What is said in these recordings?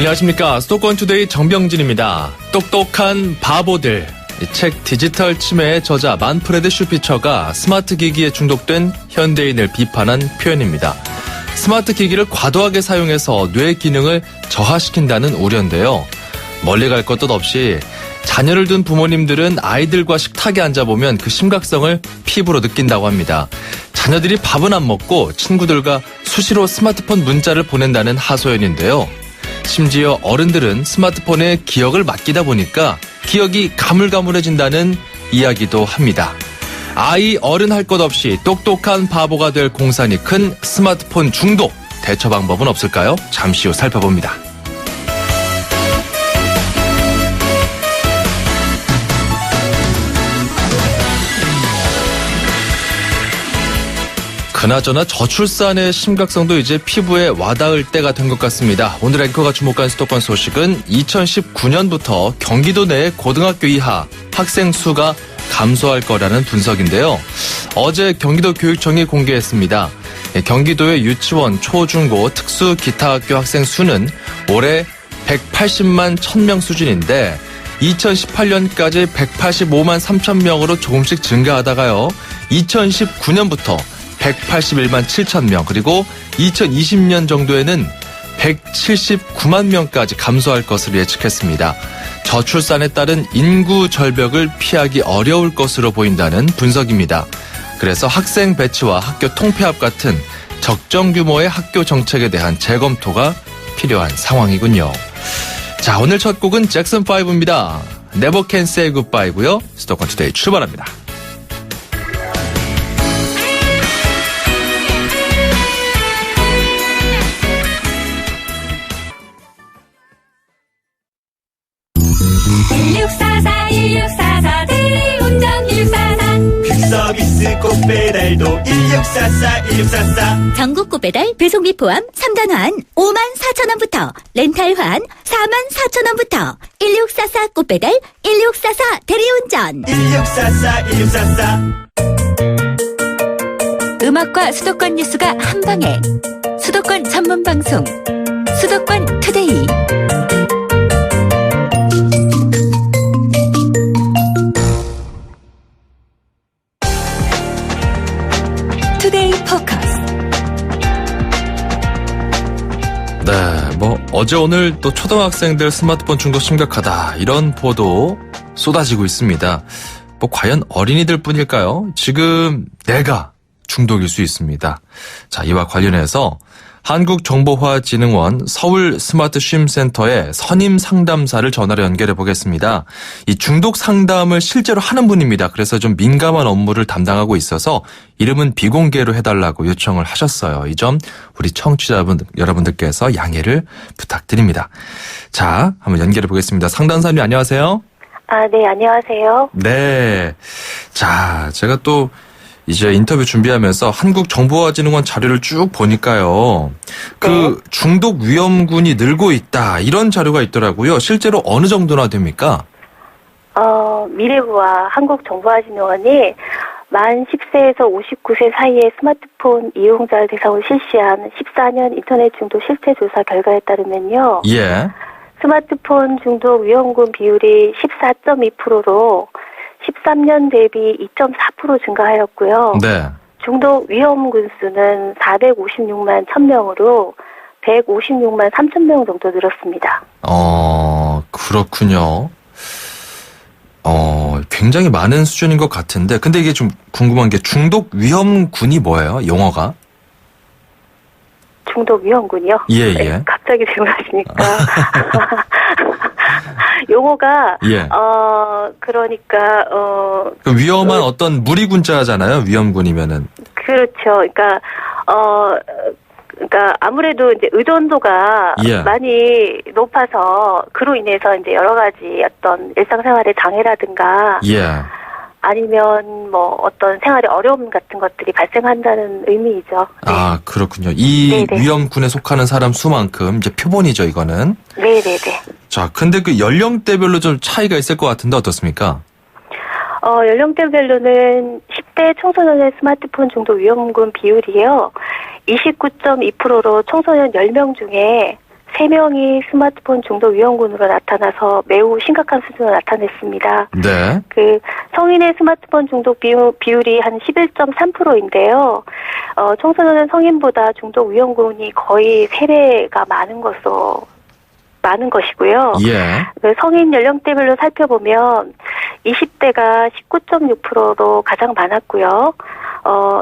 안녕하십니까. 수도권투데이 정병진입니다. 똑똑한 바보들. 이 책 디지털 치매의 저자 만프레드 슈피처가 스마트 기기에 중독된 현대인을 비판한 표현입니다. 스마트 기기를 과도하게 사용해서 뇌 기능을 저하시킨다는 우려인데요. 멀리 갈 것도 없이 자녀를 둔 부모님들은 아이들과 식탁에 앉아보면 그 심각성을 피부로 느낀다고 합니다. 자녀들이 밥은 안 먹고 친구들과 수시로 스마트폰 문자를 보낸다는 하소연인데요. 심지어 어른들은 스마트폰에 기억을 맡기다 보니까 기억이 가물가물해진다는 이야기도 합니다. 아이 어른 할 것 없이 똑똑한 바보가 될 공산이 큰 스마트폰 중독. 대처 방법은 없을까요? 잠시 후 살펴봅니다. 그나저나 저출산의 심각성도 이제 피부에 와닿을 때가 된 것 같습니다. 오늘 앵커가 주목한 수도권 소식은 2019년부터 경기도 내 고등학교 이하 학생 수가 감소할 거라는 분석인데요. 어제 경기도 교육청이 공개했습니다. 경기도의 유치원, 초중고, 특수 기타학교 학생 수는 올해 180만 1000명 수준인데 2018년까지 185만 3천 명으로 조금씩 증가하다가요. 2019년부터 181만 7천 명, 그리고 2020년 정도에는 179만 명까지 감소할 것으로 예측했습니다. 저출산에 따른 인구 절벽을 피하기 어려울 것으로 보인다는 분석입니다. 그래서 학생 배치와 학교 통폐합 같은 적정 규모의 학교 정책에 대한 재검토가 필요한 상황이군요. 자, 오늘 첫 곡은 잭슨5입니다. Never Can Say Goodbye고요. 수도권 투데이 출발합니다. 대리운전 1644 퀵서비스 꽃배달도 1644 전국 꽃배달 배송비 포함 3단환 54,000원부터 렌탈 환 44,000원부터 1644 꽃배달 1644 대리운전 1644 음악과 수도권 뉴스가 한방에 수도권 전문 방송 수도권 투데이. 투데이 포커스. 네, 어제 오늘 또 초등학생들 스마트폰 중독 심각하다. 이런 보도 쏟아지고 있습니다. 과연 어린이들 뿐일까요? 지금 내가 중독일 수 있습니다. 자, 이와 관련해서 한국정보화진흥원 서울 스마트 쉼센터의 선임 상담사를 전화로 연결해 보겠습니다. 이 중독 상담을 실제로 하는 분입니다. 그래서 좀 민감한 업무를 담당하고 있어서 이름은 비공개로 해달라고 요청을 하셨어요. 이 점 우리 청취자분 여러분들께서 양해를 부탁드립니다. 자, 한번 연결해 보겠습니다. 상담사님 안녕하세요. 네, 안녕하세요. 네. 자, 제가 또 이제 인터뷰 준비하면서 한국정보화진흥원 자료를 쭉 보니까요. 그 중독 위험군이 늘고 있다. 이런 자료가 있더라고요. 실제로 어느 정도나 됩니까? 미래부와 한국정보화진흥원이 만 10세에서 59세 사이의 스마트폰 이용자를 대상으로 실시한 14년 인터넷 중독 실태 조사 결과에 따르면요. 예. 스마트폰 중독 위험군 비율이 14.2%로 13년 대비 2.4% 증가하였고요. 네. 중독 위험군 수는 456만 1000명으로 156만 3000명 정도 늘었습니다. 그렇군요. 굉장히 많은 수준인 것 같은데, 근데 이게 좀 궁금한 게 중독 위험군이 뭐예요? 용어가? 중독 위험군이요? 예. 네, 갑자기 질문하시니까. 용어가, 예. 그러니까, 그 위험한 어떤 무리군자잖아요, 위험군이면은. 그렇죠. 그러니까 아무래도 이제 의존도가 많이 높아서 그로 인해서 이제 여러 가지 어떤 일상생활의 장애라든가. 아니면 어떤 생활의 어려움 같은 것들이 발생한다는 의미이죠. 네. 그렇군요. 이 위험군에 속하는 사람 수만큼 이제 표본이죠, 이거는. 네네네. 자, 근데 그 연령대별로 좀 차이가 있을 것 같은데 어떻습니까? 연령대별로는 10대 청소년의 스마트폰 중독 위험군 비율이요. 29.2%로 청소년 10명 중에 3명이 스마트폰 중독 위험군으로 나타나서 매우 심각한 수준을 나타냈습니다. 네. 그 성인의 스마트폰 중독 비율이 한 11.3%인데요. 청소년은 성인보다 중독 위험군이 거의 3배가 많은 것이고요. 예. 그 성인 연령대별로 살펴보면 20대가 19.6%로 가장 많았고요.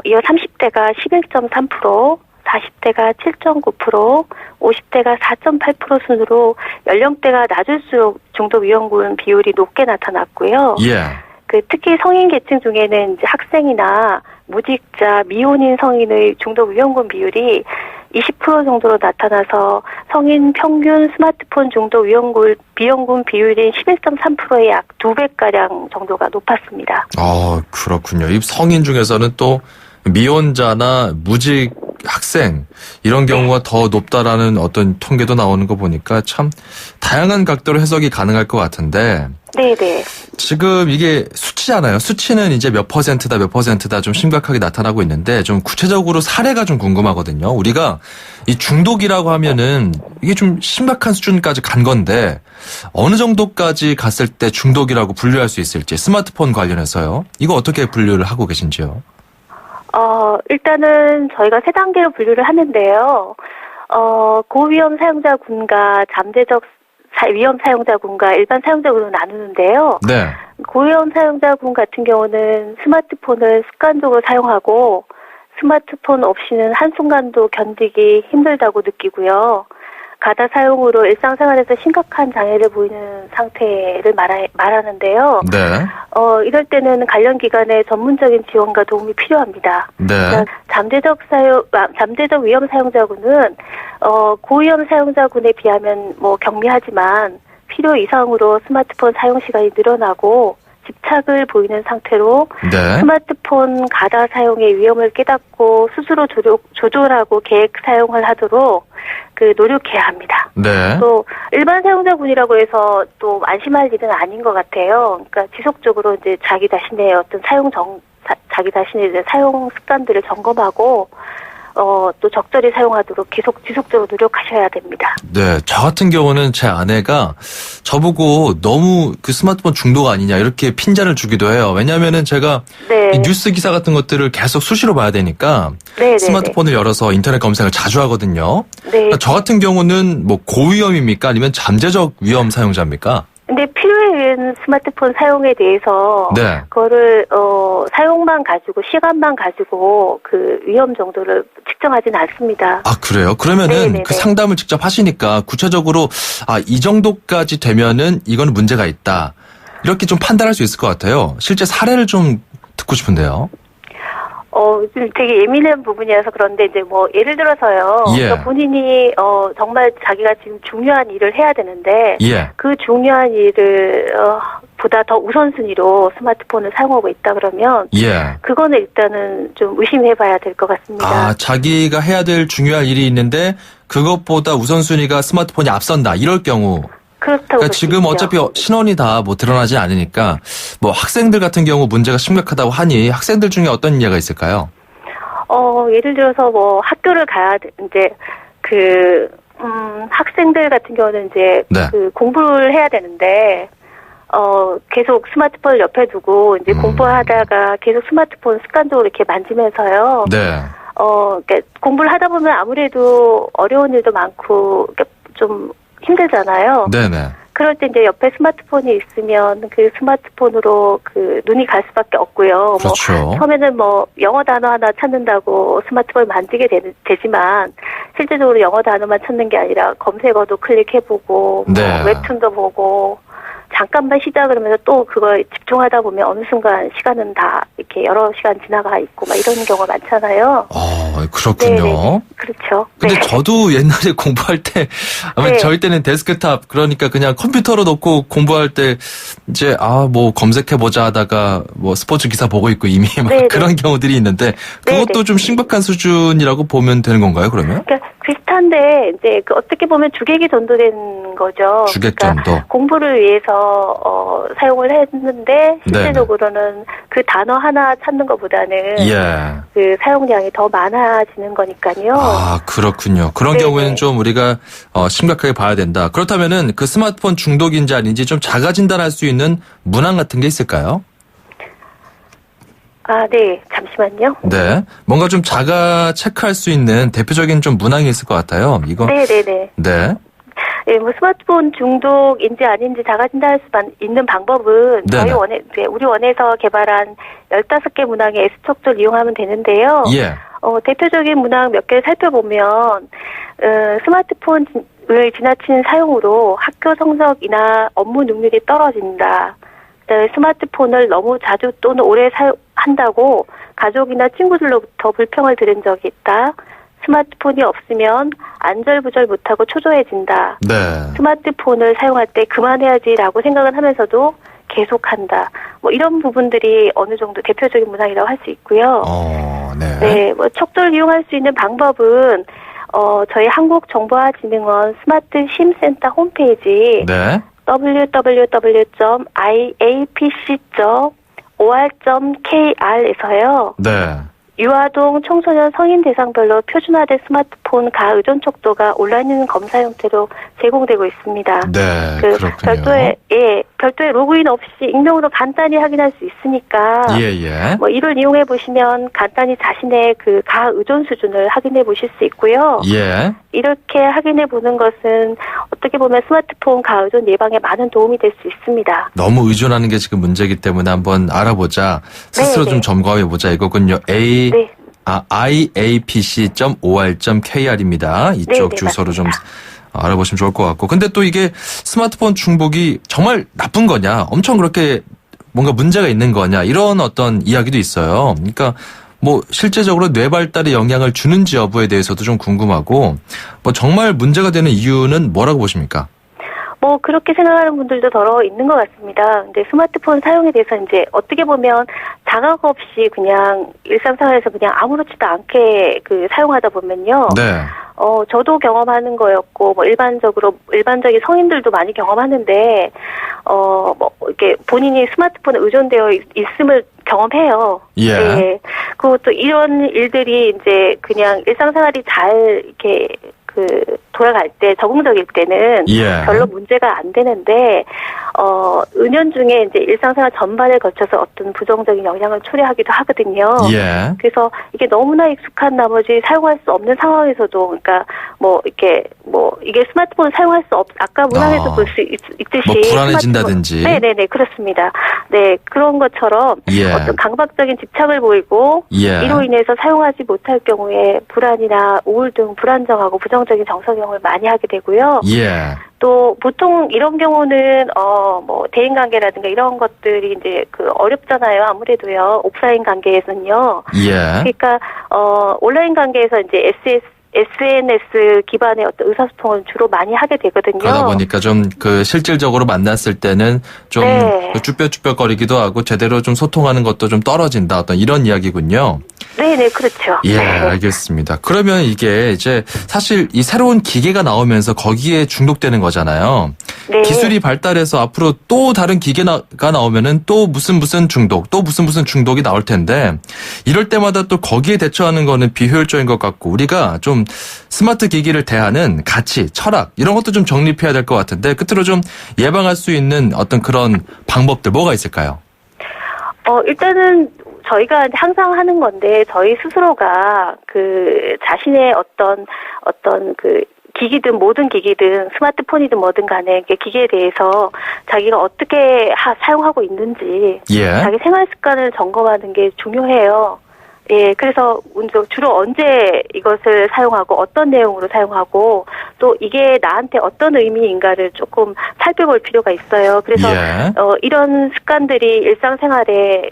이어 30대가 11.3%, 40대가 7.9%, 50대가 4.8% 순으로 연령대가 낮을수록 중독 위험군 비율이 높게 나타났고요. 예. 특히 성인 계층 중에는 이제 학생이나 무직자, 미혼인 성인의 중독 위험군 비율이 20% 정도로 나타나서 성인 평균 스마트폰 중독 위험군 비율인 11.3%의 약 2배가량 정도가 높았습니다. 그렇군요. 이 성인 중에서는 또 미혼자나 무직 학생 이런 경우가 더 높다라는 어떤 통계도 나오는 거 보니까 참 다양한 각도로 해석이 가능할 것 같은데. 네네. 지금 이게 수치잖아요. 수치는 이제 몇 퍼센트다 좀 심각하게 나타나고 있는데 좀 구체적으로 사례가 좀 궁금하거든요. 우리가 이 중독이라고 하면은 이게 좀 심각한 수준까지 간 건데 어느 정도까지 갔을 때 중독이라고 분류할 수 있을지 스마트폰 관련해서요. 이거 어떻게 분류를 하고 계신지요? 일단은 저희가 3단계로 분류를 하는데요. 고위험 사용자군과 잠재적 위험 사용자군과 일반 사용자군으로 나누는데요. 네. 고위험 사용자군 같은 경우는 스마트폰을 습관적으로 사용하고 스마트폰 없이는 한순간도 견디기 힘들다고 느끼고요. 가다 사용으로 일상생활에서 심각한 장애를 보이는 상태를 말하는데요. 네. 이럴 때는 관련 기관의 전문적인 지원과 도움이 필요합니다. 네. 잠재적 위험 사용자군은 고위험 사용자군에 비하면 경미하지만 필요 이상으로 스마트폰 사용 시간이 늘어나고 집착을 보이는 상태로 네. 스마트폰 가다 사용의 위험을 깨닫고 스스로 조절하고 계획 사용을 하도록 노력해야 합니다. 네. 또 일반 사용자군이라고 해서 또 안심할 일은 아닌 것 같아요. 그러니까 지속적으로 이제 자기 자신의 어떤 자기 자신의 사용 습관들을 점검하고 또 적절히 사용하도록 계속 지속적으로 노력하셔야 됩니다. 네, 저 같은 경우는 제 아내가 저보고 너무 그 스마트폰 중독 아니냐 이렇게 핀잔을 주기도 해요. 왜냐하면은 제가 네. 이 뉴스 기사 같은 것들을 계속 수시로 봐야 되니까 네, 스마트폰을 열어서 인터넷 검색을 자주 하거든요. 네. 그러니까 저 같은 경우는 뭐 고위험입니까? 아니면 잠재적 위험 사용자입니까? 근데 필요에 의한 스마트폰 사용에 대해서 네. 그거를 사용만 가지고 시간만 가지고 그 위험 정도를 측정하진 않습니다. 아, 그래요? 그러면은 네네네. 그 상담을 직접 하시니까 구체적으로 이 정도까지 되면은 이건 문제가 있다. 이렇게 좀 판단할 수 있을 것 같아요. 실제 사례를 좀 듣고 싶은데요. 좀 되게 예민한 부분이라서 그런데 이제 예를 들어서요. 예. 그러니까 본인이 정말 자기가 지금 중요한 일을 해야 되는데 예. 그 중요한 일을 보다 더 우선순위로 스마트폰을 사용하고 있다 그러면 예. 그거는 일단은 좀 의심해봐야 될 것 같습니다. 자기가 해야 될 중요한 일이 있는데 그것보다 우선순위가 스마트폰이 앞선다. 이럴 경우. 그렇다고 지금 어차피 신원이 다 드러나지 않으니까 학생들 같은 경우 문제가 심각하다고 하니 학생들 중에 어떤 예가 있을까요? 예를 들어서 학교를 가야 이제 학생들 같은 경우는 이제 네. 공부를 해야 되는데 계속 스마트폰을 옆에 두고 이제 공부하다가 계속 스마트폰 습관적으로 이렇게 만지면서요. 네. 그러니까 공부를 하다 보면 아무래도 어려운 일도 많고 좀 힘들잖아요. 네네. 그럴 때 이제 옆에 스마트폰이 있으면 그 스마트폰으로 눈이 갈 수밖에 없고요. 그렇죠. 처음에는 영어 단어 하나 찾는다고 스마트폰을 만지게 되지만 실제적으로 영어 단어만 찾는 게 아니라 검색어도 클릭해보고 네. 웹툰도 보고 잠깐만 쉬자 그러면서 또 그걸 집중하다 보면 어느 순간 시간은 다 이렇게 여러 시간 지나가 있고 이런 경우가 많잖아요. 그렇군요. 네네. 그렇죠. 근데 네. 저도 옛날에 공부할 때 네. 저희 때는 데스크탑 그러니까 그냥 컴퓨터로 놓고 공부할 때 이제 검색해보자 하다가 스포츠 기사 보고 있고 이미 네네. 그런 경우들이 있는데 그것도 네네. 좀 심각한 수준이라고 보면 되는 건가요, 그러면? 그러니까 비슷한데 이제 그 어떻게 보면 주객이 전도된 거죠. 주객 전도. 그러니까 공부를 위해서 사용을 했는데 실제적으로는 그 단어 하나 찾는 것보다는 그 사용량이 더 많아지는 거니까요. 아, 그렇군요. 그런 경우에는 좀 우리가 심각하게 봐야 된다. 그렇다면은 그 스마트폰 중독인지 아닌지 좀 자가 진단할 수 있는 문항 같은 게 있을까요? 아, 네. 잠시만요. 네. 뭔가 좀 자가 체크할 수 있는 대표적인 좀 문항이 있을 것 같아요. 이거. 네네네. 네. 네, 뭐 스마트폰 중독인지 아닌지 자가 진단할 수 있는 방법은 저희 우리 원에서 개발한 15개 문항의 S척도를 이용하면 되는데요. 대표적인 문항 몇 개를 살펴보면 스마트폰을 지나치는 사용으로 학교 성적이나 업무 능률이 떨어진다. 스마트폰을 너무 자주 또는 오래 사용한다고 가족이나 친구들로부터 불평을 들은 적이 있다. 스마트폰이 없으면 안절부절 못하고 초조해진다. 스마트폰을 사용할 때 그만해야지라고 생각을 하면서도 계속한다. 뭐 이런 부분들이 어느 정도 대표적인 문항이라고 할 수 있고요. 네, 뭐 척도를 이용할 수 있는 방법은 저희 한국정보화진흥원 스마트 심센터 홈페이지 www.iapc.or.kr에서요. 유아동, 청소년, 성인 대상별로 표준화된 스마트폰 가의존 척도가 온라인 검사 형태로 제공되고 있습니다. 그렇군요. 별도의 로그인 없이 익명으로 간단히 확인할 수 있으니까 뭐 이를 이용해 보시면 간단히 자신의 그 가의존 수준을 확인해 보실 수 있고요. 이렇게 확인해 보는 것은 어떻게 보면 스마트폰 가의존 예방에 많은 도움이 될 수 있습니다. 너무 의존하는 게 지금 문제이기 때문에 한번 알아보자. 스스로 좀 점검해 보자 이거군요. iapc.or.kr입니다. 이쪽 주소로 좀 알아보시면 좋을 것 같고. 근데 또 이게 스마트폰 중독이 정말 나쁜 거냐, 엄청 그렇게 뭔가 문제가 있는 거냐, 이런 어떤 이야기도 있어요. 그러니까 뭐 실제적으로 뇌 발달에 영향을 주는지 여부에 대해서도 좀 궁금하고, 뭐 정말 문제가 되는 이유는 뭐라고 보십니까? 뭐 그렇게 생각하는 분들도 더러 있는 것 같습니다. 근데 스마트폰 사용에 대해서 이제 어떻게 보면 자각 없이 그냥 일상생활에서 그냥 아무렇지도 않게 그 사용하다 보면요. 저도 경험하는 거였고, 뭐 일반적인 성인들도 많이 경험하는데, 뭐 이렇게 본인이 스마트폰에 의존되어 있음을 경험해요. 그리고 또 이런 일들이 이제 그냥 일상생활이 잘 이렇게 돌아갈 때, 적응적일 때는 별로 문제가 안 되는데, 은연중에 이제 일상생활 전반에 거쳐서 어떤 부정적인 영향을 초래하기도 하거든요. 그래서 이게 너무나 익숙한 나머지 사용할 수 없는 상황에서도, 그러니까 이게 스마트폰을 사용할 수 아까 문항에서 볼 수 있듯이. 뭐 불안해진다든지. 네네네, 그렇습니다. 네, 그런 것처럼 어떤 강박적인 집착을 보이고, 이로 인해서 사용하지 못할 경우에 불안이나 우울등, 불안정하고 부정적인 정서경험을 많이 하게 되고요. 또 보통 이런 경우는 뭐 대인 관계라든가 이런 것들이 이제 어렵잖아요. 아무래도요. 오프라인 관계에서는요. 그러니까 온라인 관계에서 이제 SNS 기반의 어떤 의사소통을 주로 많이 하게 되거든요. 그러다 보니까 좀 실질적으로 만났을 때는 좀 쭈뼛쭈뼛거리기도 하고 제대로 좀 소통하는 것도 좀 떨어진다. 어떤 이런 이야기군요. 네네, 그렇죠. 알겠습니다. 그러면 이게 이제 사실 이 새로운 기계가 나오면서 거기에 중독되는 거잖아요. 기술이 발달해서 앞으로 또 다른 기계가 나오면은 또 무슨 중독, 또 무슨 중독이 나올 텐데, 이럴 때마다 또 거기에 대처하는 거는 비효율적인 것 같고, 우리가 좀 스마트 기기를 대하는 가치, 철학, 이런 것도 좀 정립해야 될 것 같은데, 끝으로 좀 예방할 수 있는 어떤 그런 방법들 뭐가 있을까요? 일단은 저희가 항상 하는 건데, 저희 스스로가 자신의 어떤 기기든 모든 기기든 스마트폰이든 뭐든 간에 기기에 대해서 자기가 어떻게 사용하고 있는지 자기 생활 습관을 점검하는 게 중요해요. 그래서 주로 언제 이것을 사용하고 어떤 내용으로 사용하고 또 이게 나한테 어떤 의미인가를 조금 살펴볼 필요가 있어요. 그래서 이런 습관들이 일상생활에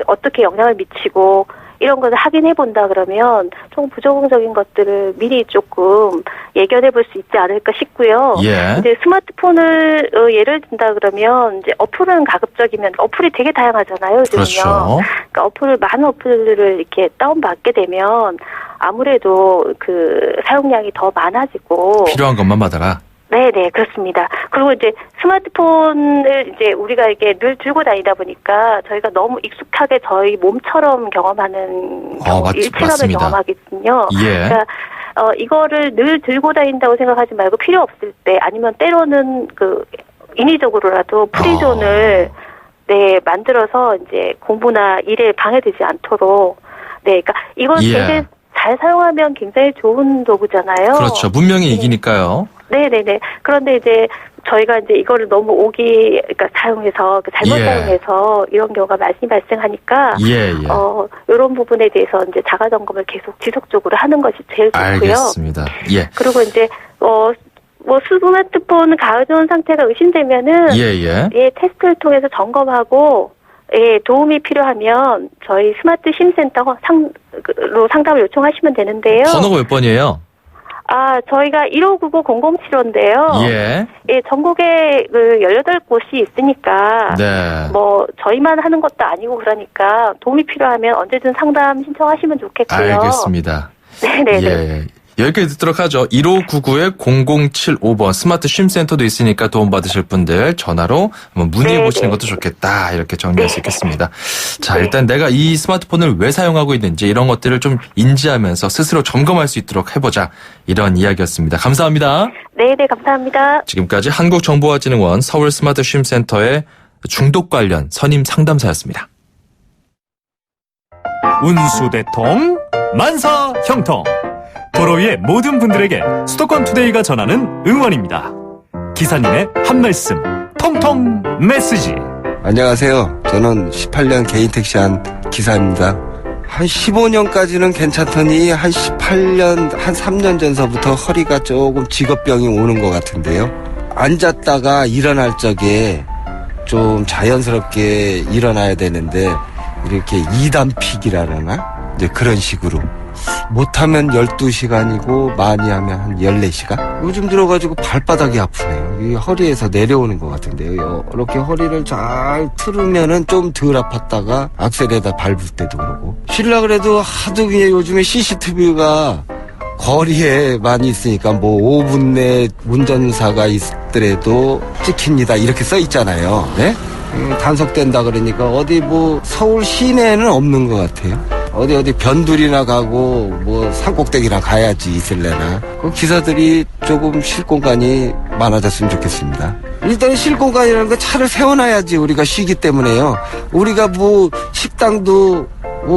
어떻게 영향을 미치고 이런 것을 확인해 본다 그러면 좀 부정적인 것들을 미리 조금 예견해 볼 수 있지 않을까 싶고요. 이제 스마트폰을 예를 든다 그러면 이제 어플은 가급적이면 어플이 되게 다양하잖아요. 요즘은요. 그러니까 많은 어플들을 이렇게 다운받게 되면 아무래도 그 사용량이 더 많아지고 필요한 것만 받아라. 네네, 그렇습니다. 그리고 이제 스마트폰을 이제 우리가 이게 늘 들고 다니다 보니까 저희가 너무 익숙하게 저희 몸처럼 경험하는 일체감을 경험하거든요. 예. 그러니까 이거를 늘 들고 다닌다고 생각하지 말고 필요 없을 때 아니면 때로는 그 인위적으로라도 프리존을 네, 만들어서 이제 공부나 일에 방해되지 않도록 네, 그러니까 이건 굉장히 잘 사용하면 굉장히 좋은 도구잖아요. 그렇죠. 문명이 이기니까요. 네네네. 그런데 이제 저희가 이제 이거를 너무 그러니까 사용해서 잘못 사용해서 이런 경우가 많이 발생하니까 이런 부분에 대해서 이제 자가 점검을 계속 지속적으로 하는 것이 제일 좋고요. 알겠습니다. 예. 그리고 이제 스마트폰 가져온 상태가 의심되면은 테스트를 통해서 점검하고 도움이 필요하면 저희 스마트 심센터로 상담을 요청하시면 되는데요. 번호가 몇 번이에요? 저희가 1599-0075인데요. 전국에 18곳이 있으니까, 저희만 하는 것도 아니고 그러니까 도움이 필요하면 언제든 상담 신청하시면 좋겠고요. 알겠습니다. 네네네. 여기까지 듣도록 하죠. 1599-0075번 스마트 쉼센터도 있으니까 도움받으실 분들 전화로 한번 문의해 보시는 것도 좋겠다. 이렇게 정리할 수 있겠습니다. 자, 일단 내가 이 스마트폰을 왜 사용하고 있는지 이런 것들을 좀 인지하면서 스스로 점검할 수 있도록 해보자. 이런 이야기였습니다. 감사합니다. 네네, 감사합니다. 지금까지 한국정보화진흥원 서울 스마트 쉼센터의 중독 관련 선임 상담사였습니다. 운수대통, 만사형통. 도로 위의 모든 분들에게 수도권 투데이가 전하는 응원입니다. 기사님의 한 말씀, 통통 메시지. 안녕하세요. 저는 18년 개인 택시한 기사입니다. 한 15년까지는 괜찮더니 한 18년, 한 3년 전서부터 허리가 조금 직업병이 오는 것 같은데요. 앉았다가 일어날 적에 좀 자연스럽게 일어나야 되는데 이렇게 2단픽이라나? 이제 그런 식으로. 못하면 12시간이고 많이 하면 한 14시간? 요즘 들어가지고 발바닥이 아프네요. 이 허리에서 내려오는 것 같은데요. 이렇게 허리를 잘 틀으면은 좀 덜 아팠다가 악셀에다 밟을 때도 그러고. 쉬려고 그래도 하도 그냥 요즘에 CCTV가 거리에 많이 있으니까 5분 내 운전사가 있더라도 찍힙니다. 이렇게 써 있잖아요. 네? 단속된다 그러니까 어디 서울 시내에는 없는 것 같아요. 어디 변두리나 가고 산꼭대기나 가야지 있을래나. 그 기사들이 조금 쉴 공간이 많아졌으면 좋겠습니다. 일단 쉴 공간이라는 거 차를 세워놔야지 우리가 쉬기 때문에요. 우리가 식당도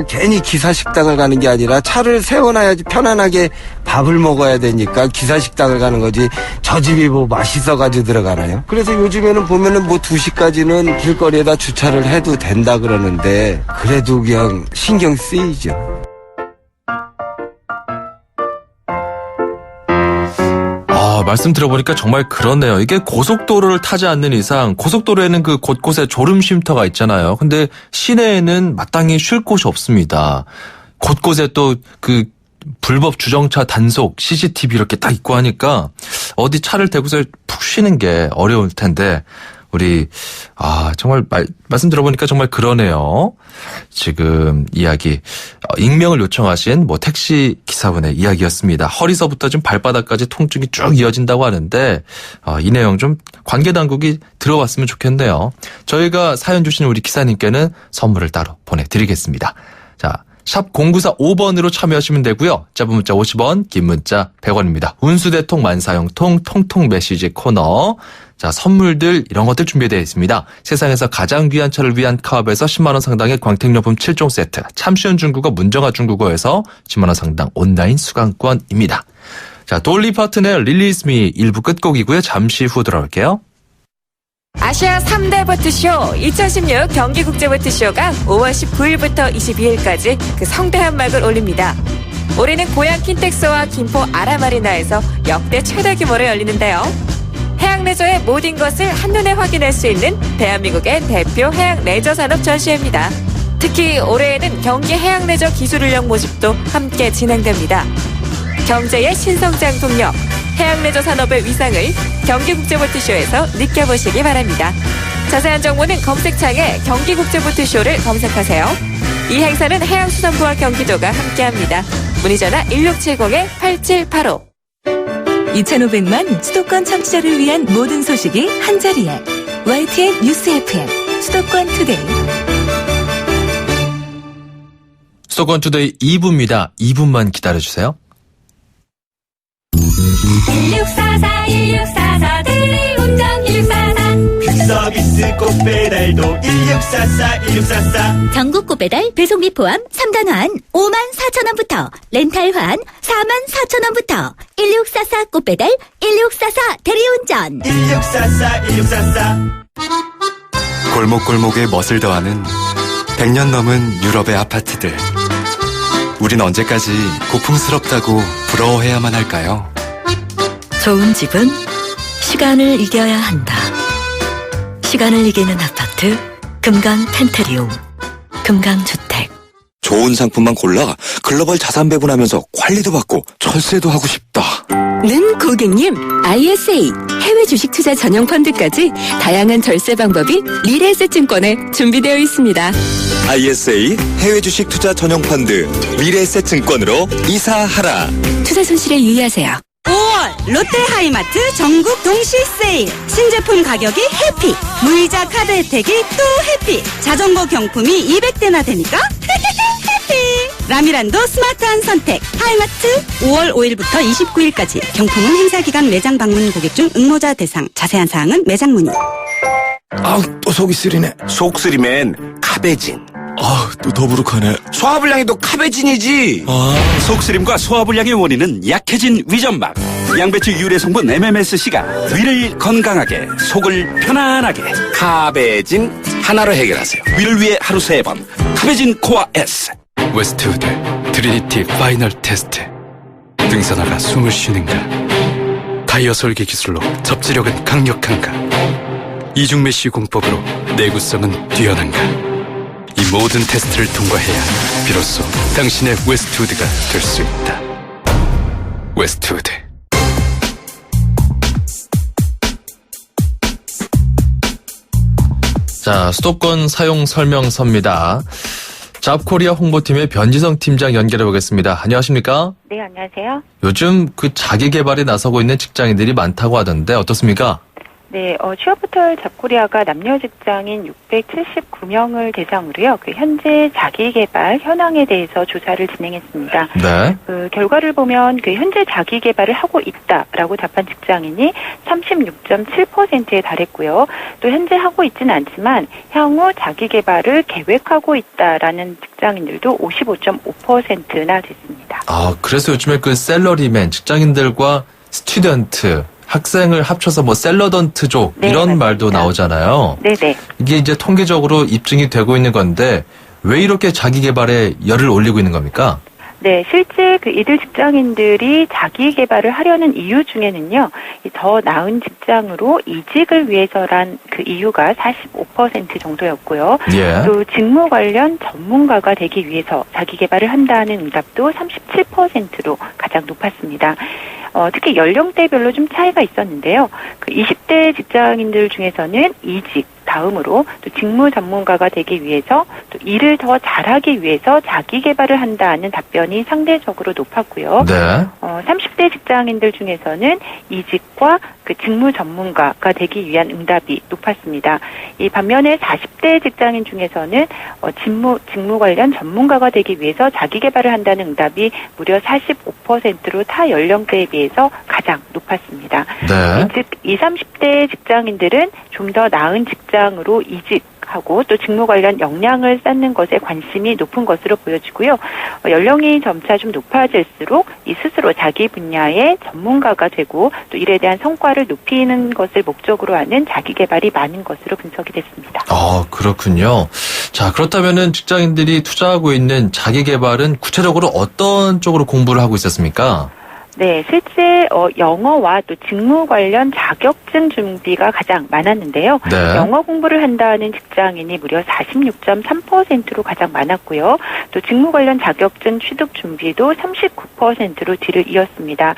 괜히 기사 식당을 가는 게 아니라 차를 세워놔야지 편안하게 밥을 먹어야 되니까 기사 식당을 가는 거지. 저 집이 맛있어가지고 들어가나요? 그래서 요즘에는 보면은 2시까지는 길거리에다 주차를 해도 된다 그러는데 그래도 그냥 신경 쓰이죠. 말씀 들어보니까 정말 그렇네요. 이게 고속도로를 타지 않는 이상 고속도로에는 그 곳곳에 졸음 쉼터가 있잖아요. 근데 시내에는 마땅히 쉴 곳이 없습니다. 곳곳에 또 그 불법 주정차 단속 CCTV 이렇게 딱 있고 하니까 어디 차를 대고서 푹 쉬는 게 어려울 텐데 우리 정말 말씀 들어보니까 정말 그러네요. 지금 이야기 익명을 요청하신 택시 기사분의 이야기였습니다. 허리서부터 좀 발바닥까지 통증이 쭉 이어진다고 하는데 이 내용 좀 관계 당국이 들어봤으면 좋겠네요. 저희가 사연 주신 우리 기사님께는 선물을 따로 보내드리겠습니다. 자, 샵 0945번으로 참여하시면 되고요. 짧은 문자 50원, 긴 문자 100원입니다. 운수대통 만사형통 통통 메시지 코너. 자, 선물들 이런 것들 준비되어 있습니다. 세상에서 가장 귀한 차를 위한 카업에서 10만 원 상당의 광택용품 7종 세트, 참쉬운 중국어 문정아 중국어에서 10만 원 상당 온라인 수강권입니다. 자, 돌리 파튼의 Release Me 1부 끝곡이고요. 잠시 후 돌아올게요. 아시아 3대 보트쇼 2016 경기국제보트쇼가 5월 19일부터 22일까지 그 성대한 막을 올립니다. 올해는 고향 킨텍스와 김포 아라마리나에서 역대 최대 규모로 열리는데요. 해양 레저의 모든 것을 한눈에 확인할 수 있는 대한민국의 대표 해양 레저 산업 전시회입니다. 특히 올해에는 경기 해양 레저 기술인력 모집도 함께 진행됩니다. 경제의 신성장 동력, 해양 레저 산업의 위상을 경기국제보트쇼에서 느껴보시기 바랍니다. 자세한 정보는 검색창에 경기국제보트쇼를 검색하세요. 이 행사는 해양수산부와 경기도가 함께합니다. 문의전화 1670-8785. 2,500만 수도권 청취자를 위한 모든 소식이 한자리에 YTN 뉴스 FM 수도권 투데이. 수도권 투데이 2부입니다. 2분만 기다려주세요. 1644 1644 대리운전 1644 서비스 꽃배달도 1644 1644 전국 꽃배달 배송비 포함 3단 환 54,000원부터 렌탈 환 44,000원부터 1644 꽃배달 1644 대리운전 1644 1644 골목골목에 멋을 더하는 100년 넘은 유럽의 아파트들. 우린 언제까지 고풍스럽다고 부러워해야만 할까요? 좋은 집은 시간을 이겨야 한다. 시간을 이기는 아파트 금강 펜트리움 금강주택. 좋은 상품만 골라 글로벌 자산 배분하면서 관리도 받고 철세도 하고 싶다. 는 고객님, ISA 해외 주식 투자 전용 펀드까지 다양한 절세 방법이 미래에셋증권에 준비되어 있습니다. ISA 해외 주식 투자 전용 펀드 미래에셋증권으로 이사하라. 투자 손실에 유의하세요. 5월 롯데하이마트 전국 동시 세일. 신제품 가격이 해피. 무이자 카드 혜택이 또 해피. 자전거 경품이 200대나 되니까 라미란도 스마트한 선택. 하이마트 5월 5일부터 29일까지. 경품은 행사기간 매장 방문 고객 중 응모자 대상. 자세한 사항은 매장 문의. 또 속이 쓰리네. 속 쓰리면 카베진. 또 더부룩하네. 소화불량에도 카베진이지. 속쓰림과 소화불량의 원인은 약해진 위점막. 양배추 유래 성분 MMSC가 위를 건강하게, 속을 편안하게. 카베진 하나로 해결하세요. 위를 위해 하루 3번. 카베진 코아 S. 웨스트우드 트리니티 파이널 테스트. 등산화가 숨을 쉬는가? 타이어 설계 기술로 접지력은 강력한가? 이중 메쉬 공법으로 내구성은 뛰어난가? 이 모든 테스트를 통과해야 비로소 당신의 웨스트우드가 될 수 있다. 웨스트우드. 자, 수도권 사용 설명서입니다. 잡코리아 홍보팀의 변지성 팀장 연결해 보겠습니다. 안녕하십니까? 네, 안녕하세요. 요즘 그 자기 개발에 나서고 있는 직장인들이 많다고 하던데 어떻습니까? 네, 취업포털 잡코리아가 남녀 직장인 679명을 대상으로요. 현재 자기개발 현황에 대해서 조사를 진행했습니다. 네. 결과를 보면 현재 자기개발을 하고 있다라고 답한 직장인이 36.7%에 달했고요. 또 현재 하고 있지는 않지만 향후 자기개발을 계획하고 있다라는 직장인들도 55.5%나 됐습니다. 그래서 요즘에 샐러리맨 직장인들과 스튜던트 학생을 합쳐서 샐러던트족 네, 이런 맞습니다. 말도 나오잖아요. 네네. 이게 이제 통계적으로 입증이 되고 있는 건데 왜 이렇게 자기 개발에 열을 올리고 있는 겁니까? 네, 실제 이들 직장인들이 자기 개발을 하려는 이유 중에는요, 더 나은 직장으로 이직을 위해서란 이유가 45% 정도였고요. 예. 또 직무 관련 전문가가 되기 위해서 자기 개발을 한다는 응답도 37%로 가장 높았습니다. 특히 연령대별로 좀 차이가 있었는데요. 20대 직장인들 중에서는 이직, 다음으로 또 직무 전문가가 되기 위해서 또 일을 더 잘하기 위해서 자기 개발을 한다는 답변이 상대적으로 높았고요. 네. 30대 직장인들 중에서는 이직과 직무 전문가가 되기 위한 응답이 높았습니다. 이 반면에 40대 직장인 중에서는 직무 관련 전문가가 되기 위해서 자기 개발을 한다는 응답이 무려 45%로 타 연령대에 비해서 가장 높았습니다. 네. 즉 20, 30대 직장인들은 좀 더 나은 직장으로 이직하고 또 직무 관련 역량을 쌓는 것에 관심이 높은 것으로 보여지고요. 연령이 점차 좀 높아질수록 이 스스로 자기 분야의 전문가가 되고 또 일에 대한 성과를 높이는 것을 목적으로 하는 자기 개발이 많은 것으로 분석이 됐습니다. 그렇군요. 자, 그렇다면은 직장인들이 투자하고 있는 자기 개발은 구체적으로 어떤 쪽으로 공부를 하고 있었습니까? 네, 실제 영어와 또 직무 관련 자격증 준비가 가장 많았는데요. 네. 영어 공부를 한다는 직장인이 무려 46.3%로 가장 많았고요. 또 직무 관련 자격증 취득 준비도 39%로 뒤를 이었습니다.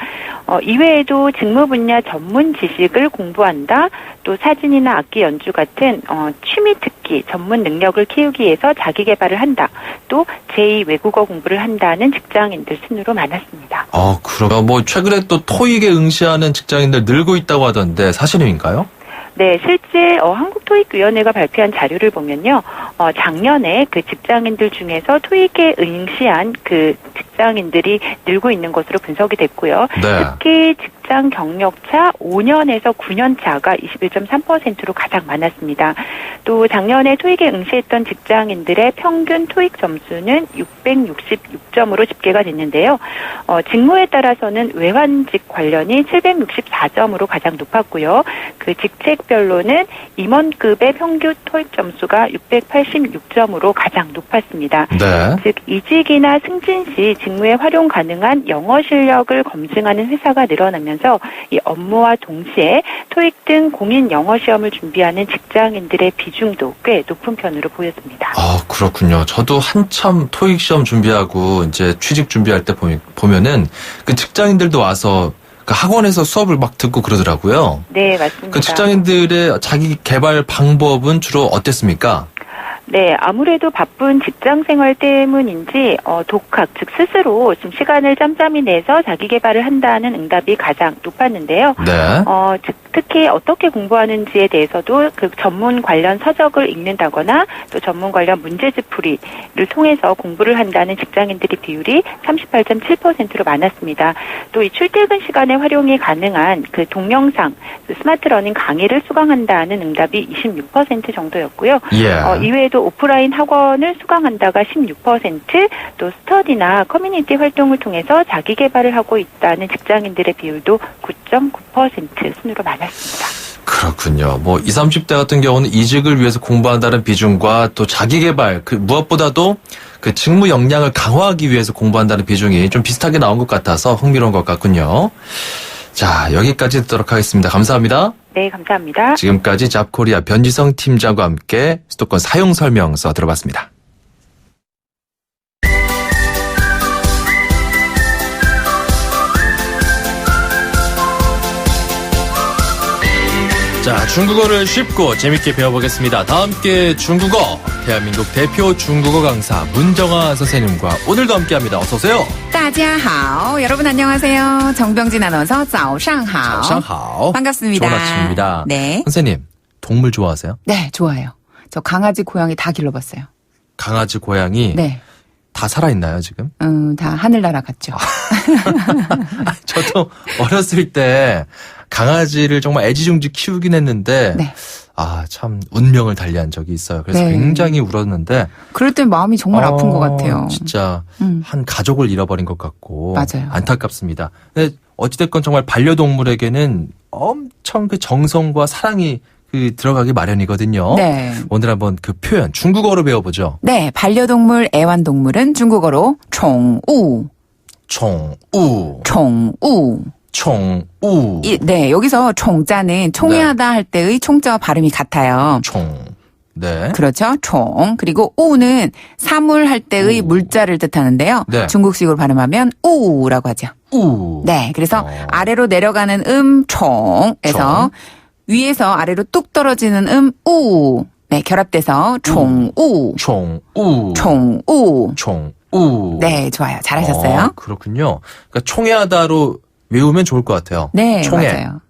이외에도 직무 분야 전문 지식을 공부한다, 또 사진이나 악기 연주 같은 취미 특기, 전문 능력을 키우기 위해서 자기 개발을 한다, 또 제2 외국어 공부를 한다는 직장인들 순으로 많았습니다. 그러가 뭐 최근에 또 토익에 응시하는 직장인들 늘고 있다고 하던데 사실인가요? 네, 실제 한국토익위원회가 발표한 자료를 보면요, 작년에 그 직장인들 중에서 토익에 응시한 그 직장인들이 늘고 있는 것으로 분석이 됐고요. 네. 특히 직장 경력차 5년에서 9년 차가 21.3%로 가장 많았습니다. 또 작년에 토익에 응시했던 직장인들의 평균 토익 점수는 666점으로 집계가 됐는데요. 직무에 따라서는 외환직 관련이 764점으로 가장 높았고요. 그 직책별로는 임원급의 평균 토익 점수가 686점으로 가장 높았습니다. 네. 즉 이직이나 승진 시 직무에 활용 가능한 영어 실력을 검증하는 회사가 늘어나면서 이 업무와 동시에 토익 등 공인 영어 시험을 준비하는 직장인들의 비중도 꽤 높은 편으로 보였습니다. 그렇군요. 저도 한참 토익 시험 준비하고 이제 취직 준비할 때 보면은 그 직장인들도 와서 그 학원에서 수업을 막 듣고 그러더라고요. 네, 맞습니다. 그 직장인들의 자기 개발 방법은 주로 어땠습니까? 네, 아무래도 바쁜 직장 생활 때문인지 독학, 즉 스스로 좀 시간을 짬짬이 내서 자기 개발을 한다는 응답이 가장 높았는데요. 네. 특히 어떻게 공부하는지에 대해서도 그 전문 관련 서적을 읽는다거나 또 전문 관련 문제집 풀이를 통해서 공부를 한다는 직장인들의 비율이 38.7%로 많았습니다. 또 이 출퇴근 시간에 활용이 가능한 그 동영상, 그 스마트 러닝 강의를 수강한다는 응답이 26% 정도였고요. 이외에도 오프라인 학원을 수강한다가 16%, 또 스터디나 커뮤니티 활동을 통해서 자기 개발을 하고 있다는 직장인들의 비율도 9.9% 순으로 많았습니다. 그렇군요. 뭐 20, 30대 같은 경우는 이직을 위해서 공부한다는 비중과 또 자기 개발, 그 무엇보다도 그 직무 역량을 강화하기 위해서 공부한다는 비중이 좀 비슷하게 나온 것 같아서 흥미로운 것 같군요. 자, 여기까지 듣도록 하겠습니다. 감사합니다. 네, 감사합니다. 지금까지 잡코리아 변지성 팀장과 함께 수도권 사용 설명서 들어봤습니다. 자, 중국어를 쉽고 재밌게 배워보겠습니다. 다 함께 중국어, 대한민국 대표 중국어 강사 문정아 선생님과 오늘도 함께합니다. 어서 오세요. 大家好, 여러분 안녕하세요. 정병진 아나운서 早上好. 早上好. 반갑습니다. 좋은 아침입니다. 네. 선생님, 동물 좋아하세요? 네, 좋아요. 저 강아지, 고양이 다 길러봤어요. 강아지, 고양이? 네. 다 살아있나요, 지금? 다 하늘나라 갔죠. 저도 어렸을 때 강아지를 정말 애지중지 키우긴 했는데, 네. 참 운명을 달리한 적이 있어요. 그래서 네. 굉장히 울었는데. 그럴 땐 마음이 정말 아픈 것 같아요. 진짜 한 가족을 잃어버린 것 같고. 맞아요. 안타깝습니다. 근데 어찌됐건 정말 반려동물에게는 엄청 그 정성과 사랑이 들어가기 마련이거든요. 네. 오늘 한번 그 표현 중국어로 배워보죠. 네, 반려동물, 애완동물은 중국어로 총우. 총우. 총우. 총우. 네, 여기서 총자는 총회하다 할 때의 총자와 발음이 같아요. 총. 네. 그렇죠. 총. 그리고 우는 사물 할 때의 물자를 뜻하는데요. 네. 중국식으로 발음하면 우라고 하죠. 우. 네. 그래서 아래로 내려가는 총에서 위에서 아래로 뚝 떨어지는 우. 네, 결합돼서 총우. 총우. 총우. 총우. 네, 좋아요. 잘하셨어요. 그렇군요. 그러니까 총회하다로 외우면 좋을 것 같아요. 네, 총회. 맞아요.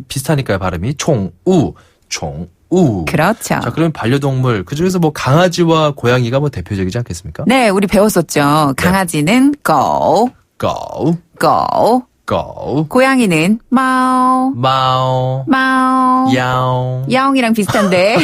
비슷하니까요, 발음이. 총우. 총우. 그렇죠. 자, 그러면 반려동물, 그중에서 뭐 강아지와 고양이가 뭐 대표적이지 않겠습니까? 네, 우리 배웠었죠. 강아지는 고. 고. 고. 고. 고양이는 마오. 마오. 마오. 야옹. 야옹이랑 비슷한데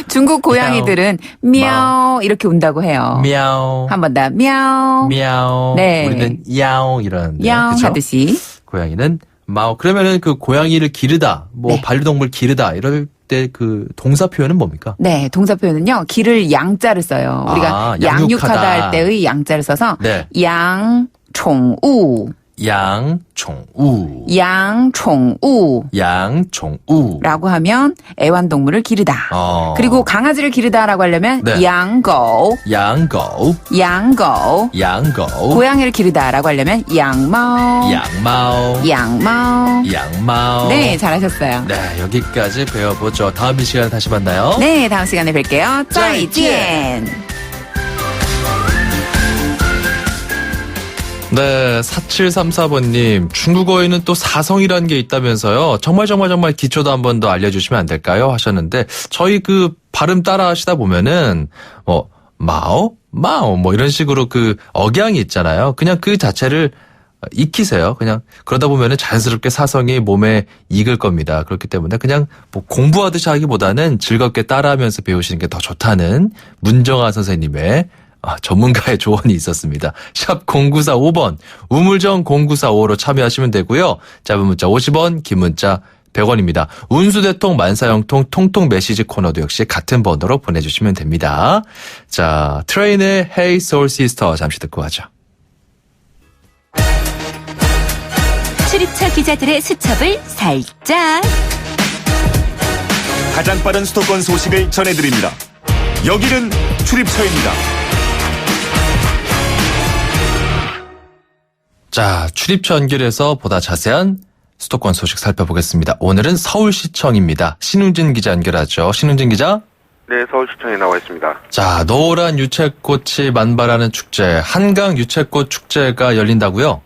중국 고양이들은 미야오 이렇게 운다고 해요. 미야오. 한 번 더 미야오. 미야오. 네. 우리는 야옹 이러는데. 야옹 그쵸? 하듯이. 고양이는 마오. 그러면은 그 고양이를 기르다, 뭐 네. 반려동물 기르다 이럴 때 그 동사 표현은 뭡니까? 네, 동사 표현은요. 기를 양자를 써요. 우리가 양육하다 할 때의 양자를 써서 네. 양 총우. 양宠우. 양宠우. 양宠우. 라고 하면 애완동물을 기르다. 그리고 강아지를 기르다라고 하려면 네. 양고. 양고. 양고. 양고. 고양이를 기르다라고 하려면 양마오. 양마오. 양마오. 양마오. 네, 잘하셨어요. 네, 여기까지 배워보죠. 다음 이 시간에 다시 만나요. 네, 다음 시간에 뵐게요. 再见. 네, 4734번님, 중국어에는 또 사성이라는 게 있다면서요. 정말 기초도 한 번 더 알려주시면 안 될까요? 하셨는데, 저희 그 발음 따라 하시다 보면은, 마오? 이런 식으로 그 억양이 있잖아요. 그냥 그 자체를 익히세요. 그냥 그러다 보면은 자연스럽게 사성이 몸에 익을 겁니다. 그렇기 때문에 그냥 뭐 공부하듯이 하기보다는 즐겁게 따라하면서 배우시는 게 더 좋다는 문정아 선생님의 전문가의 조언이 있었습니다. 샵 0945번, 우물정 0945로 참여하시면 되고요. 짧은 문자 50원, 긴 문자 100원입니다. 운수대통, 만사형통, 통통 메시지 코너도 역시 같은 번호로 보내주시면 됩니다. 자, 트레인의 Hey Soul Sister 잠시 듣고 가죠. 출입처 기자들의 수첩을 살짝. 가장 빠른 수도권 소식을 전해드립니다. 여기는 출입처입니다. 자, 출입처 연결해서 보다 자세한 수도권 소식 살펴보겠습니다. 오늘은 서울시청입니다. 신웅진 기자 연결하죠. 신웅진 기자. 네, 서울시청에 나와 있습니다. 자, 노란 유채꽃이 만발하는 축제, 한강 유채꽃 축제가 열린다고요?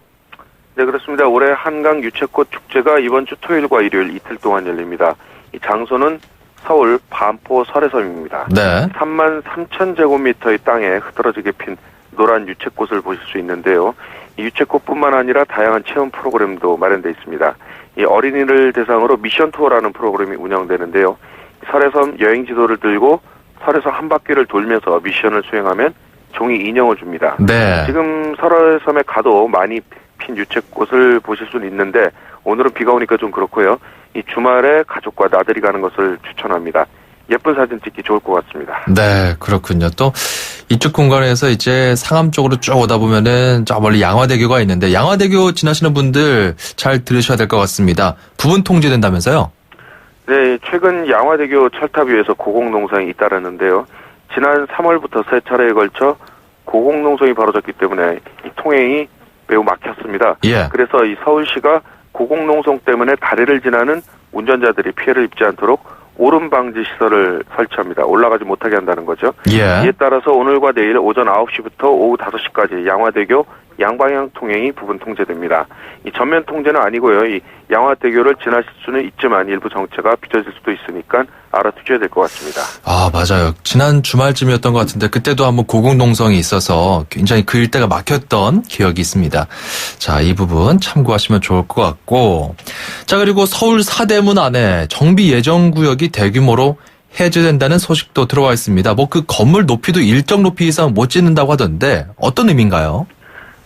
네, 그렇습니다. 올해 한강 유채꽃 축제가 이번 주 토요일과 일요일 이틀 동안 열립니다. 이 장소는 서울 반포 설해섬입니다. 네. 33,000제곱미터의 땅에 흐드러지게 핀 노란 유채꽃을 보실 수 있는데요. 이 유채꽃뿐만 아니라 다양한 체험 프로그램도 마련되어 있습니다. 이 어린이를 대상으로 미션 투어라는 프로그램이 운영되는데요. 설해섬 여행 지도를 들고 설해섬 한 바퀴를 돌면서 미션을 수행하면 종이 인형을 줍니다. 네. 지금 설해섬에 가도 많이 핀 유채꽃을 보실 수는 있는데 오늘은 비가 오니까 좀 그렇고요. 이 주말에 가족과 나들이 가는 것을 추천합니다. 예쁜 사진 찍기 좋을 것 같습니다. 네, 그렇군요. 또 이쪽 공간에서 이제 상암 쪽으로 쭉 오다 보면은 저 멀리 양화대교가 있는데 양화대교 지나시는 분들 잘 들으셔야 될 것 같습니다. 부분 통제된다면서요? 네, 최근 양화대교 철탑 위에서 고공농성이 잇따랐는데요. 지난 3월부터 세 차례에 걸쳐 고공농성이 벌어졌기 때문에 이 통행이 매우 막혔습니다. 예. 그래서 이 서울시가 고공농성 때문에 다리를 지나는 운전자들이 피해를 입지 않도록 오름 방지 시설을 설치합니다. 올라가지 못하게 한다는 거죠. 예. 이에 따라서 오늘과 내일 오전 9시부터 오후 5시까지 양화대교 양방향 통행이 부분 통제됩니다. 이 전면 통제는 아니고요. 이 양화대교를 지나실 수는 있지만 일부 정체가 빚어질 수도 있으니까 알아두셔야 될 것 같습니다. 아, 맞아요. 지난 주말쯤이었던 것 같은데 그때도 한번 고공농성이 있어서 굉장히 그 일대가 막혔던 기억이 있습니다. 자, 이 부분 참고하시면 좋을 것 같고. 자, 그리고 서울 사대문 안에 정비 예정 구역이 대규모로 해제된다는 소식도 들어와 있습니다. 뭐 그 건물 높이도 일정 높이 이상 못 짓는다고 하던데 어떤 의미인가요?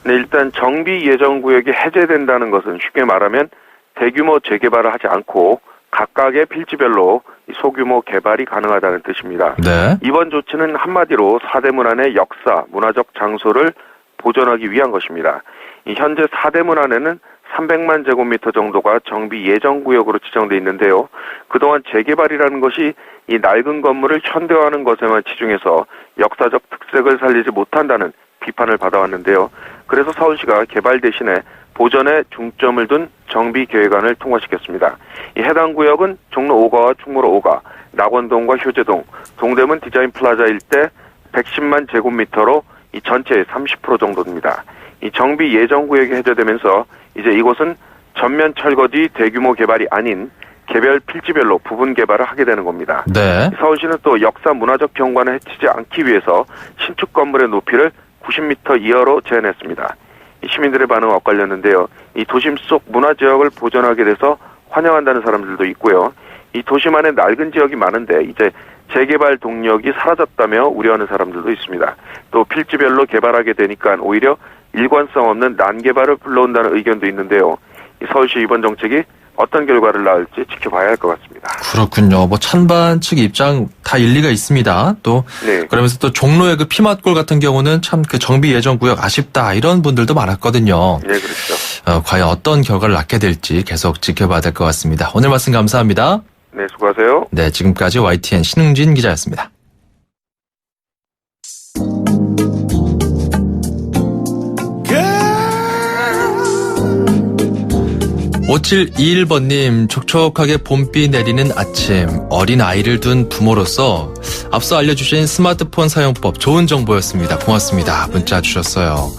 네, 일단 정비 예정 구역이 해제된다는 것은 쉽게 말하면 대규모 재개발을 하지 않고 각각의 필지별로 소규모 개발이 가능하다는 뜻입니다. 네. 이번 조치는 한마디로 사대문 안의 역사, 문화적 장소를 보존하기 위한 것입니다. 이 현재 사대문 안에는 300만 제곱미터 정도가 정비 예정 구역으로 지정돼 있는데요. 그동안 재개발이라는 것이 이 낡은 건물을 현대화하는 것에만 치중해서 역사적 특색을 살리지 못한다는 비판을 받아왔는데요. 그래서 서울시가 개발 대신에 보전에 중점을 둔 정비 계획안을 통과시켰습니다. 이 해당 구역은 종로 5가와 충무로 5가, 낙원동과 효제동, 동대문 디자인 플라자 일대 110만 제곱미터로 이 전체의 30% 정도입니다. 이 정비 예정 구역이 해제되면서 이제 이곳은 전면 철거 뒤 대규모 개발이 아닌 개별 필지별로 부분 개발을 하게 되는 겁니다. 네. 서울시는 또 역사 문화적 경관을 해치지 않기 위해서 신축 건물의 높이를 90m 이하로 제한했습니다. 이 시민들의 반응은 엇갈렸는데요. 이 도심 속 문화 지역을 보존하게 돼서 환영한다는 사람들도 있고요. 이 도심 안에 낡은 지역이 많은데 이제 재개발 동력이 사라졌다며 우려하는 사람들도 있습니다. 또 필지별로 개발하게 되니까 오히려 일관성 없는 난개발을 불러온다는 의견도 있는데요. 이 서울시 이번 정책이 어떤 결과를 낳을지 지켜봐야 할 것 같습니다. 그렇군요. 뭐 찬반 측 입장 다 일리가 있습니다. 또 네. 그러면서 또 종로의 그 피맛골 같은 경우는 참 그 정비 예정 구역 아쉽다 이런 분들도 많았거든요. 네, 그렇죠. 과연 어떤 결과를 낳게 될지 계속 지켜봐야 될 것 같습니다. 오늘 말씀 감사합니다. 네, 수고하세요. 네, 지금까지 YTN 신흥진 기자였습니다. 5721번님, 촉촉하게 봄비 내리는 아침, 어린 아이를 둔 부모로서 앞서 알려주신 스마트폰 사용법 좋은 정보였습니다. 고맙습니다. 문자 주셨어요.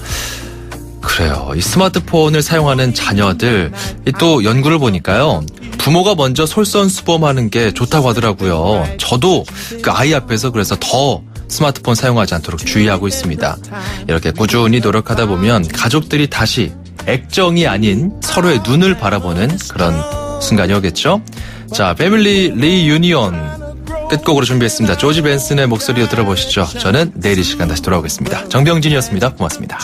그래요. 이 스마트폰을 사용하는 자녀들, 또 연구를 보니까요. 부모가 먼저 솔선수범하는 게 좋다고 하더라고요. 저도 그 아이 앞에서 그래서 더 스마트폰 사용하지 않도록 주의하고 있습니다. 이렇게 꾸준히 노력하다 보면 가족들이 다시 액정이 아닌 서로의 눈을 바라보는 그런 순간이 오겠죠. 자, 패밀리 리유니온 끝곡으로 준비했습니다. 조지 벤슨의 목소리로 들어보시죠. 저는 내일 이 시간 다시 돌아오겠습니다. 정병진이었습니다. 고맙습니다.